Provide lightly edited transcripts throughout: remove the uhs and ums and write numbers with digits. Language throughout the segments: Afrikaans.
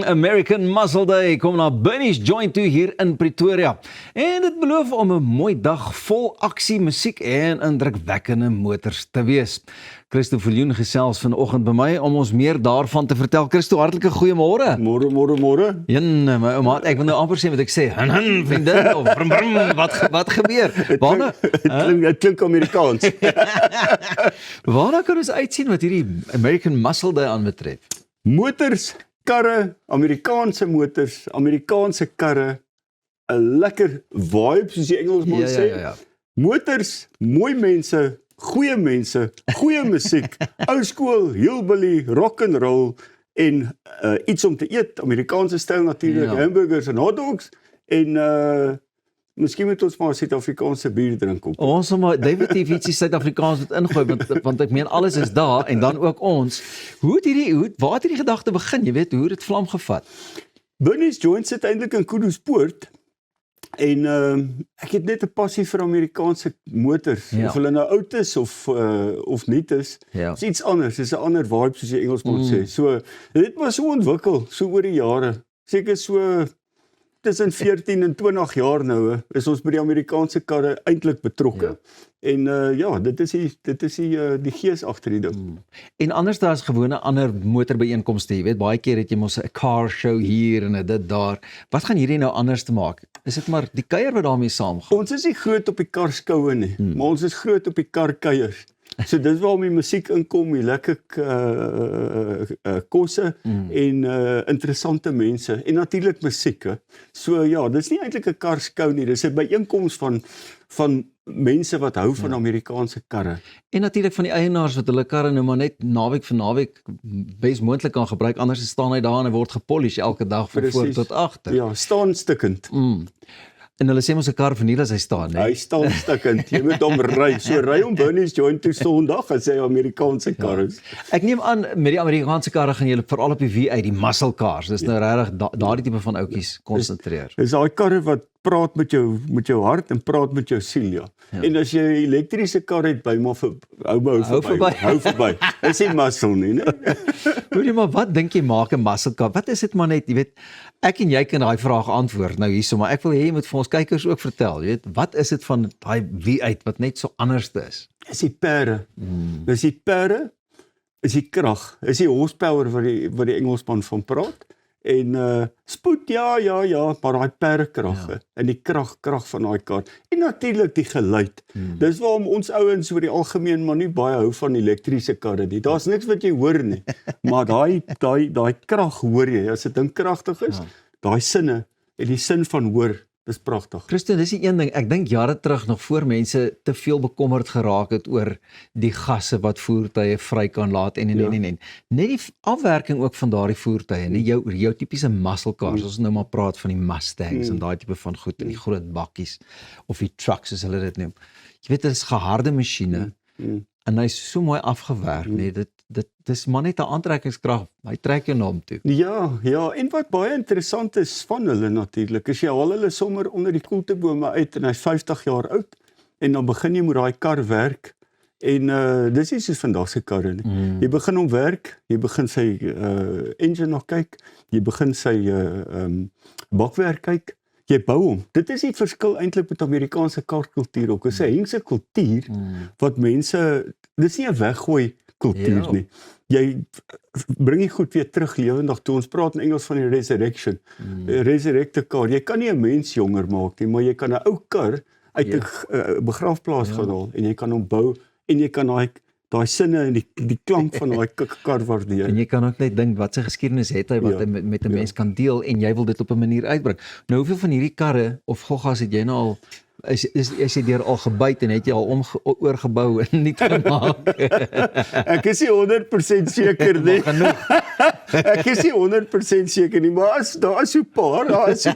American Muscle Day kom na Bernie's Joint toe hier in Pretoria. En dit beloof om 'n mooi dag vol aksie, musiek en indrukwekkende motors te wees. Christo Viljoen gesels vanoggend by my om ons meer daarvan te vertel. Christo, hartlike goeiemôre. Môre. My ouma, ek wil nou amper sê wat ek sê. Vriendin of brum brum, wat gebeur? Waarna? Het klink Amerikaans. Waarna kan ons uitsien wat hierdie American Muscle Day aanbetref? Motors, karre, Amerikaanse motors, Amerikaanse karre, 'n lekker vibe soos die Engelsman sê. Ja. Motors, mooi mense, goeie musiek, ou skool, hillbilly, rock and roll en iets om te eet, Amerikaanse styl natuurlik, hamburgers en hotdogs en miskien moet ons maar Suid-Afrikaanse bier drink op. Ons sal maar definitief ietsie Suid-Afrikaans moet ingooi want ek meen alles is daar en dan ook ons. Waar het hierdie gedagte begin? Jy weet hoe dit vlam gevat. Bernie's Joint sit eintlik in Kuduspoort. En ek het net 'n passie vir Amerikaanse motors. Ja. Of hulle nou oud is of nuut is. Ja. Is iets anders, is 'n ander vibe soos die Engelsman sê. So dit was so ontwikkel so oor die jare. Seker so tussen 14 en 20 jaar nou is ons by die Amerikaanse karre eintlik betrokke. Ja. En dit is die gees agter die ding. En anders daar is gewone ander motorbyeenkomste, jy weet baie keer het jy mos 'n car show hier en dit daar. Wat gaan hierdie nou anders te maak? Is dit maar die kuier wat daarmee saamgaan? Ons is nie groot op die karskoue nie, maar ons is groot op die karkuiers. So dis waarom die musiek inkom, die lekker kosse en interessante mense en natuurlik musiek. So ja, dis nie eintlik 'n karskou nie, dis 'n byeenkoms van mense wat hou van Amerikaanse karre. En natuurlik van die eienaars wat hulle karre nou maar net naweek vir naweek bes moontlik kan gebruik, anders staan hy daar en hy word gepolish elke dag van voor tot agter. Ja, staan stikkend. En hulle sê mos 'n kar verniel as hy staan, né? Hy staan stikkend. Jy moet hom ry. So ry hom Bernie's Joint toe Sondag as hy Amerikaanse kar is. Ek neem aan met die Amerikaanse karre gaan julle veral op die V8, die muscle cars. Dis nou regtig daardie tipe van ouetjies konsentreer. Dis daai karre wat praat met jou hart en praat met jou siel, ja. En as jy 'n elektriese kar het, hou verby. Is nie muscle nie, né? Hoorie, maar wat dink jy maak 'n muscle car? Wat is dit maar net, jy weet, ek en jy kan daai vraag antwoord nou hierso, maar ek wil hê jy moet vir ons kykers ook vertel, jy weet, wat is dit van daai V8 wat net so anders is? Is die perde. Dis die perde, is die krag, is die horsepower wat die Engelsman van praat. En spoed, ja, maar daai perkrag en die krag van daai kar. En natuurlik die geluid. Dis waarom ons ouens oor die algemeen maar nie baie hou van elektriese karre nie. Daar's niks wat jy hoor nie. Maar daai krag hoor jy. As dit ding kragtig is, daai sinne en die sin van hoor, dis pragtig. Christo, dis die een ding, ek dink jare terug nog voor mense te veel bekommerd geraak het oor die gasse wat voertuie vry kan laat en. Net die afwerking ook van daardie voertuie, nie jou tipiese muscle cars, as ons nou maar praat van die Mustangs en daai tipe van goed en die groot bakkies of die trucks as hulle dit noem. Jy weet, dit is geharde masjiene en hy's so mooi afgewerk, nee, dit is maar net 'n aantrekkingskrag, hy trek jou na hom toe. Ja, en wat baie interessant is van hulle natuurlik, is jy haal hulle sommer onder die koeltebome uit en hy's 50 jaar oud en dan begin jy met daai kar werk en dis nie soos vandag se karre nie. Jy begin hom werk, jy begin sy engine nog kyk, jy begin sy bakwerk kyk, jy bou hom. Dit is die verskil eintlik met Amerikaanse karkultuur ook. Dit is 'n hengse kultuur wat mense, dis nie 'n weggooi kultuur nie. Jy bring die goed weer terug lewendig toe. Ons praat in Engels van die resurrection. Resurrect 'n kar. Jy kan nie 'n mens jonger maak nie, maar jy kan 'n ou kar uit 'n begrafplaas gaan haal en jy kan hom bou en jy kan daai sinne en die klank van daai kar waardeer. En jy kan ook net dink wat sy geskiedenis het hy wat hy met 'n mens kan deel en jy wil dit op 'n manier uitbring. Nou hoeveel van hierdie karre of goggas het jy nou al is jy deur al gebyt en het jy al oorgebou en nie gemaak? Ek is nie 100% seker nie. Ek is nie 100% seker nie, maar daar is so 'n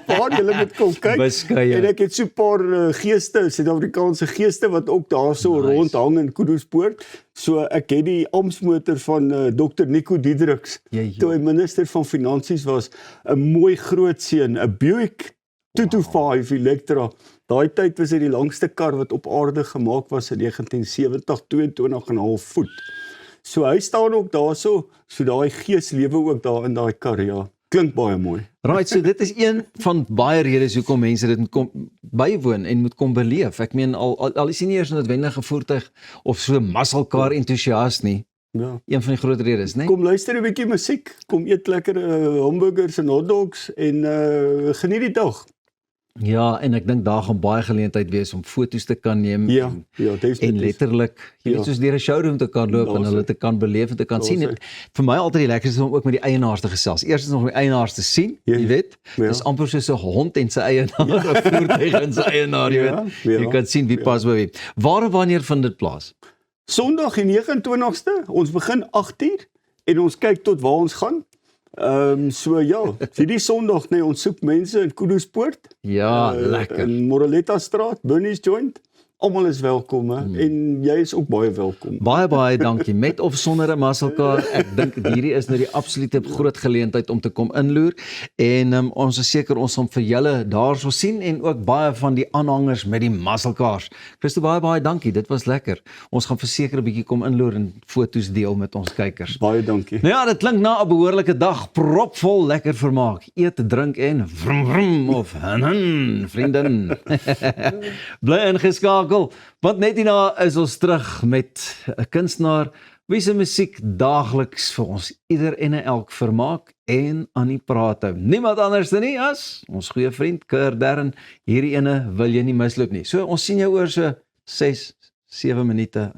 paar, julle moet kom kyk. Beskeie. En ek het so 'n paar geeste, Suid-Afrikaanse geeste wat ook daar so rondhang in Kuduspoort. So ek het die amptsmotor van Dr. Nico Diedriks, toe hy minister van Finansies was, 'n mooi groot seun, 'n Buick 225 Electra. Daai tyd was dit die langste kar wat op aarde gemaak was in 1970, 22,5 voet. So hy staan ook daarso, so daai gees lewe ook daar in daai kar, ja. klink baie mooi. Right, so dit is een van baie redes hoekom mense dit moet kom bywoon en moet kom beleef. Ek meen al is jy nie eers 'n noodwendige voertuig of so muscle car entoesiast nie. Ja. Een van die groot redes, né? Kom luister 'n bietjie musiek, kom eet lekker hamburgers en hotdogs en geniet die dag. Ja, en ek dink daar gaan baie geleentheid wees om foto's te kan neem Ja, definitief. en letterlik jy weet Ja. soos deur 'n showroom te kan loop en Daar's hulle hy. te kan beleef en te kan Daar's sien. hy. En vir my altyd die lekkerste is om ook met die eienaars te gesels. Eerstens nog met die eienaars te sien, Ja. jy weet. Ja. Dis amper soos 'n hond en sy eienaar, 'n voertuig en sy eienaar, jy Ja, weet. ja, Jy kan sien wie pas by wie. Waar en wanneer vind dit plaas? Sondag die 29ste, ons begin 8:00 en ons kyk tot waar ons gaan. So ja, hierdie Sondag nee, ons soek mense in Kuduspoort. Ja, lekker. In Moreletta Straat, Bernie's Joint. Almal is welkom en jy is ook baie welkom. Baie dankie met of sonder 'n muscle car. Ek dink hierdie is nou die absolute groot geleentheid om te kom inloer en ons is seker ons gaan vir julle daarso sien en ook baie van die aanhangers met die muscle cars. Christo baie dankie. Dit was lekker. Ons gaan verseker 'n bietjie kom inloer en foto's deel met ons kykers. Baie dankie. Nou ja, dit klink na 'n behoorlike dag, propvol lekker vermaak. Eet, drink en vrum vrum of hin vriendin. Bly ingeskakel. Want net hierna is ons terug met 'n kunstenaar wie se musiek daagliks vir ons ieder en elk vermaak en aan die praat hou. Niemand anders nie as ons goeie vriend Kurt Darren. Hierdie ene wil jy nie misloop nie. So ons sien jou oor so 6-7 minute.